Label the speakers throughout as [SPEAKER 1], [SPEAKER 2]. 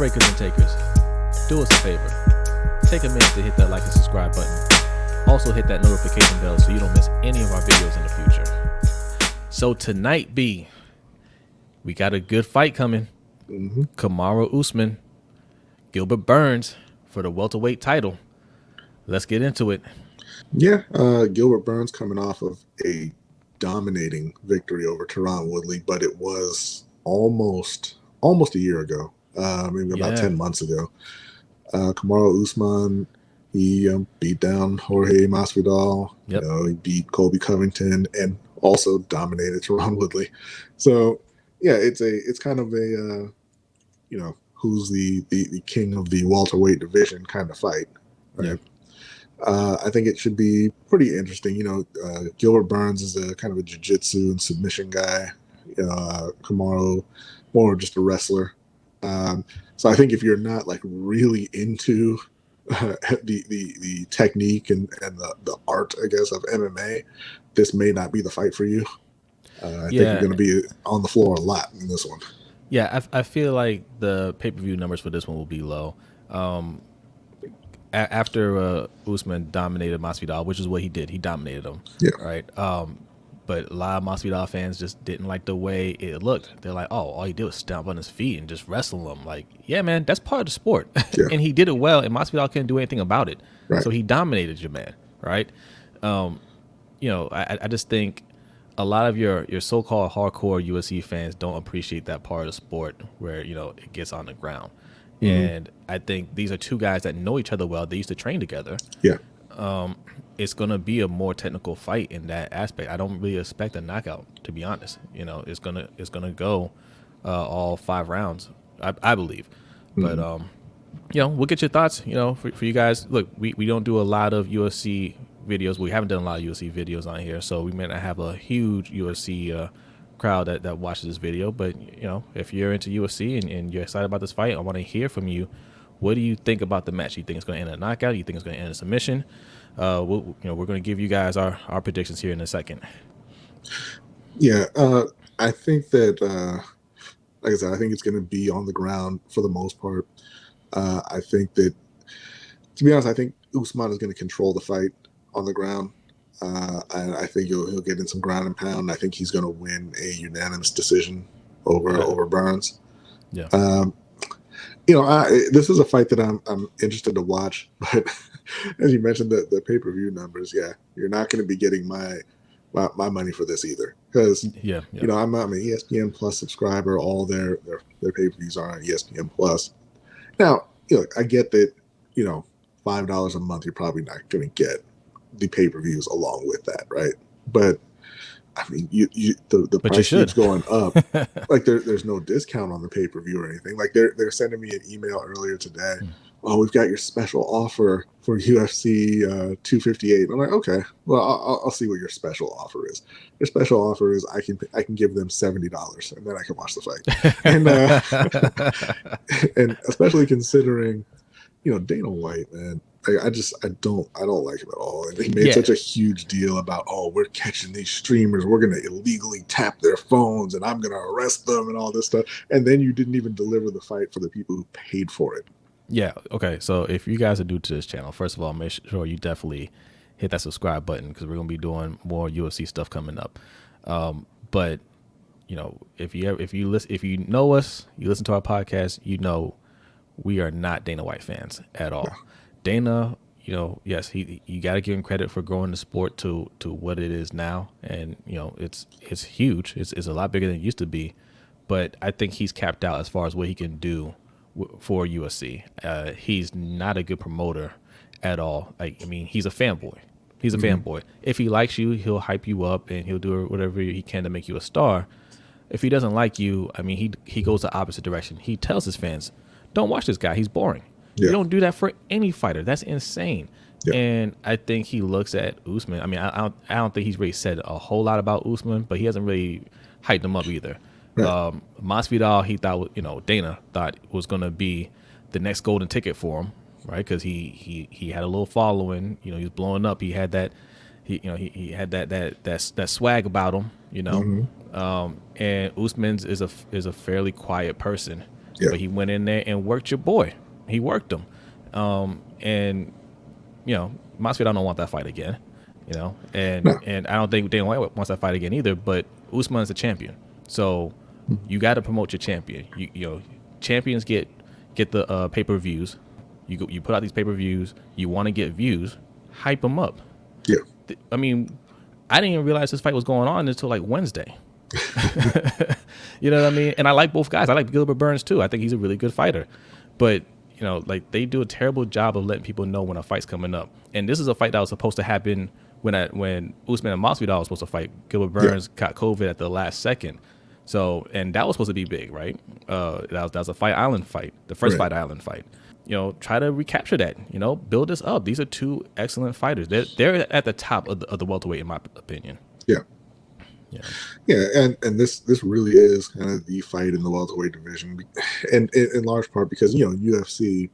[SPEAKER 1] breakers and takers, do us a favor. Take a minute to hit that like and subscribe button. Also hit that notification bell so you don't miss any of our videos in the future. So tonight, B, we got a good fight coming. Kamaru Usman, Gilbert Burns for the welterweight title. Let's get into it.
[SPEAKER 2] Yeah, Gilbert Burns coming off of a dominating victory over Tyron Woodley, but it was almost a year ago, maybe about 10 months ago. Kamaru Usman, he beat down Jorge Masvidal.
[SPEAKER 1] Yep.
[SPEAKER 2] He beat Colby Covington and also dominated Tyron Woodley. So yeah, it's kind of a who's the king of the welterweight division kind of fight, right?
[SPEAKER 1] Yeah.
[SPEAKER 2] I think it should be pretty interesting. Gilbert Burns is a kind of a jiu-jitsu and submission guy. Kamaru, more just a wrestler. So I think if you're not like really into the technique and the art, I guess, of MMA, this may not be the fight for you. I think you're going to be on the floor a lot in this one.
[SPEAKER 1] Yeah, I feel like the pay-per-view numbers for this one will be low. After Usman dominated Masvidal, which is what he did. He dominated him, right? But a lot of Masvidal fans just didn't like the way it looked. They're like, oh, all he did was stomp on his feet and just wrestle him. Like, yeah, man, that's part of the sport.
[SPEAKER 2] Yeah.
[SPEAKER 1] And he did it well, and Masvidal couldn't do anything about it.
[SPEAKER 2] Right.
[SPEAKER 1] So he dominated your man, right? I just think a lot of your so-called hardcore UFC fans don't appreciate that part of the sport where, it gets on the ground. And I think these are two guys that know each other well. They used to train together.
[SPEAKER 2] Yeah.
[SPEAKER 1] It's going to be a more technical fight in that aspect. I don't really expect a knockout, to be honest. It's gonna go all 5 rounds, I believe. But we'll get your thoughts. For you guys, look, we don't do a lot of UFC videos. We haven't done a lot of UFC videos on here, so we may not have a huge UFC crowd that watches this video. But if you're into UFC and you're excited about this fight, I want to hear from you. What do you think about the match? You think it's going to end in a knockout? You think it's going to end in a submission? We're going to give you guys our predictions here in a second.
[SPEAKER 2] Yeah, I think that, like I said, I think it's going to be on the ground for the most part. I think that, to be honest, I think Usman is going to control the fight on the ground. I think he'll get in some ground and pound. I think he's going to win a unanimous decision over Burns.
[SPEAKER 1] Yeah.
[SPEAKER 2] This is a fight that I'm interested to watch, but as you mentioned, the pay-per-view numbers, you're not going to be getting my money for this either, because I'm an ESPN Plus subscriber. All their pay-per-views are on ESPN Plus. Now, I get that, $5 a month, you're probably not going to get the pay-per-views along with that, right? But I mean, the price keeps going up. Like there's no discount on the pay-per-view or anything. Like they're sending me an email earlier today. Oh, we've got your special offer for UFC 258. I'm like, okay, well, I'll see what your special offer is. Your special offer is I can give them $70 and then I can watch the fight. And especially considering, Dana White, man. I don't like him at all. And he made such a huge deal about, we're catching these streamers, we're going to illegally tap their phones, and I'm going to arrest them and all this stuff. And then you didn't even deliver the fight for the people who paid for it.
[SPEAKER 1] Yeah. Okay. So if you guys are new to this channel, first of all, make sure you definitely hit that subscribe button, because we're going to be doing more UFC stuff coming up. But if you know us, you listen to our podcast, we are not Dana White fans at all. Yeah. Dana, yes, you got to give him credit for growing the sport to what it is now, and it's huge. It's a lot bigger than it used to be, but I think he's capped out as far as what he can do for UFC. He's not a good promoter at all. He's a fanboy. He's a fanboy. If he likes you, he'll hype you up and he'll do whatever he can to make you a star. If he doesn't like you, he goes the opposite direction. He tells his fans, "Don't watch this guy. He's boring." Yeah. You don't do that for any fighter. That's insane. Yeah. And I think he looks at Usman. I don't think he's really said a whole lot about Usman, but he hasn't really hyped him up either. Right. Masvidal, he thought, Dana thought was going to be the next golden ticket for him, right? Because he had a little following. He was blowing up. He had that. He had that swag about him. And Usman is a fairly quiet person.
[SPEAKER 2] Yeah.
[SPEAKER 1] But he went in there and worked your boy. He worked him. And, Masvidal don't want that fight again,
[SPEAKER 2] No.
[SPEAKER 1] and I don't think Dana White wants that fight again either, but Usman's a champion. So you got to promote your champion. Champions get the pay-per-views. You put out these pay-per-views. You want to get views, hype them up.
[SPEAKER 2] Yeah.
[SPEAKER 1] I mean, I didn't even realize this fight was going on until like Wednesday. You know what I mean? And I like both guys. I like Gilbert Burns too. I think he's a really good fighter. But like they do a terrible job of letting people know when a fight's coming up. And this is a fight that was supposed to happen when Usman and Masvidal was supposed to fight. Gilbert Burns got COVID at the last second. So, and that was supposed to be big, right? That was a Fight Island fight, the first Fight Island fight. Try to recapture that. Build this up. These are two excellent fighters. They're at the top of the welterweight, in my opinion.
[SPEAKER 2] Yeah. And this really is kind of the fight in the welterweight division, and in large part because UFC.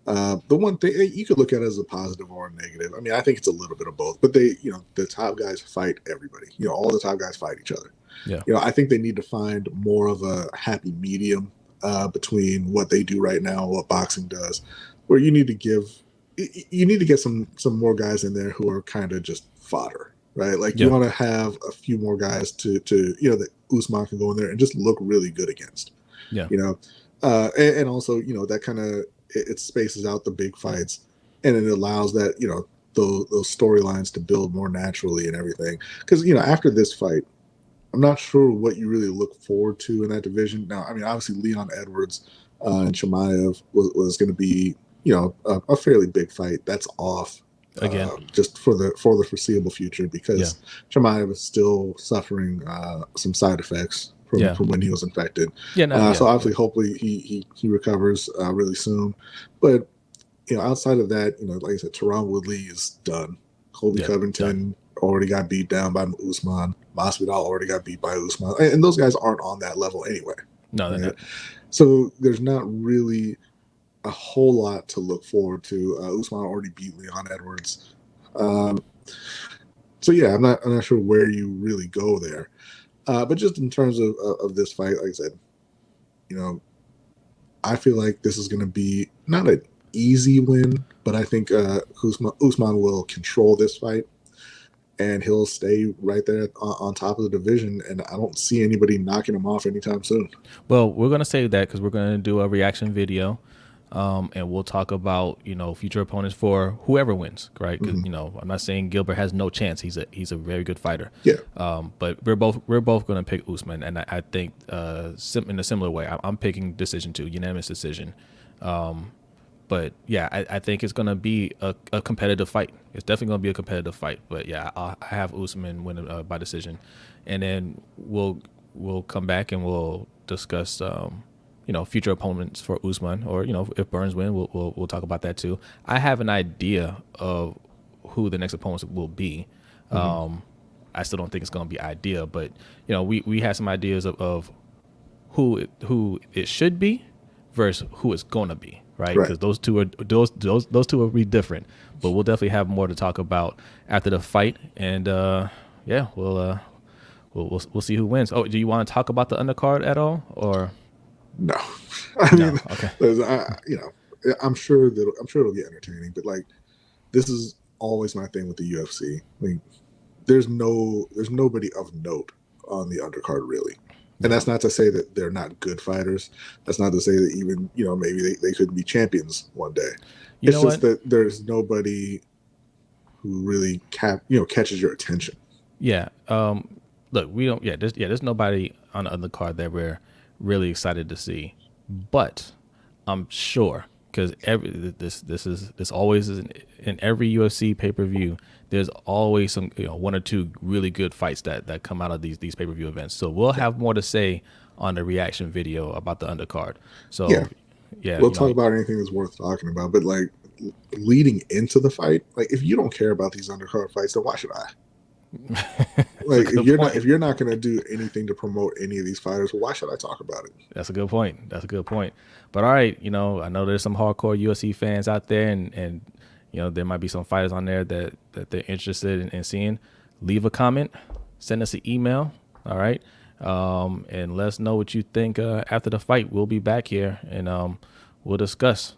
[SPEAKER 2] The one thing you could look at it as a positive or a negative. I mean, I think it's a little bit of both. But the top guys fight everybody. All the top guys fight each other.
[SPEAKER 1] Yeah.
[SPEAKER 2] I think they need to find more of a happy medium between what they do right now and what boxing does, where you need to get some more guys in there who are kind of just fodder, right? Like you want to have a few more guys to that Usman can go in there and just look really good against.
[SPEAKER 1] Yeah.
[SPEAKER 2] And also that kind of it spaces out the big fights, and it allows that those storylines to build more naturally and everything. Because after this fight, I'm not sure what you really look forward to in that division. Now, I mean, obviously Leon Edwards and Chimaev was going to be, a fairly big fight. That's off
[SPEAKER 1] again,
[SPEAKER 2] just for the foreseeable future, because Chimaev is still suffering some side effects from when he was infected. So obviously, hopefully he recovers really soon. But outside of that, like I said, Teron Woodley is done. Colby Covington already got beat down by Usman. Masvidal already got beat by Usman, and those guys aren't on that level anyway.
[SPEAKER 1] No, they're not.
[SPEAKER 2] So there's not really a whole lot to look forward to. Usman already beat Leon Edwards. So yeah, I'm not sure where you really go there. But just in terms of this fight, like I said, I feel like this is going to be not an easy win, but I think Usman will control this fight, and he'll stay right there on top of the division, and I don't see anybody knocking him off anytime soon.
[SPEAKER 1] Well, we're going to save that because we're going to do a reaction video, and we'll talk about future opponents for whoever wins, right? Because I'm not saying Gilbert has no chance. He's a very good fighter.
[SPEAKER 2] Yeah.
[SPEAKER 1] But we're both going to pick Usman, and I think in a similar way, I'm picking decision too, unanimous decision. But yeah, I think it's going to be a competitive fight. It's definitely going to be a competitive fight. But yeah, I have Usman winning by decision, and then we'll come back and we'll discuss future opponents for Usman, or if Burns win, we'll talk about that too. I have an idea of who the next opponents will be. I still don't think it's going to be ideal, but we have some ideas of who it should be versus who it's going to be. Right, because those two will be different, but we'll definitely have more to talk about after the fight, and we'll see who wins. Oh, do you want to talk about the undercard at all, or
[SPEAKER 2] no? I mean,
[SPEAKER 1] okay.
[SPEAKER 2] I'm sure it'll get entertaining, but like this is always my thing with the UFC. I mean, there's nobody of note on the undercard really. And that's not to say that they're not good fighters. That's not to say that even, maybe they could be champions one day. It's just that there's nobody who really catches your attention.
[SPEAKER 1] Yeah. Look, we don't. Yeah. There's nobody on the undercard that we're really excited to see. But I'm sure, because this always is in every UFC pay-per-view. There's always some one or two really good fights that come out of these pay-per-view events. So we'll have more to say on the reaction video about the undercard. So
[SPEAKER 2] we'll talk about anything that's worth talking about. But like leading into the fight, like if you don't care about these undercard fights, then why should I? Like if you're not going to do anything to promote any of these fighters, well, why should I talk about it?
[SPEAKER 1] That's a good point. But all right, I know there's some hardcore UFC fans out there, and there might be some fighters on there that they're interested in seeing. Leave a comment, send us an email, all right? And let us know what you think after the fight. We'll be back here and we'll discuss.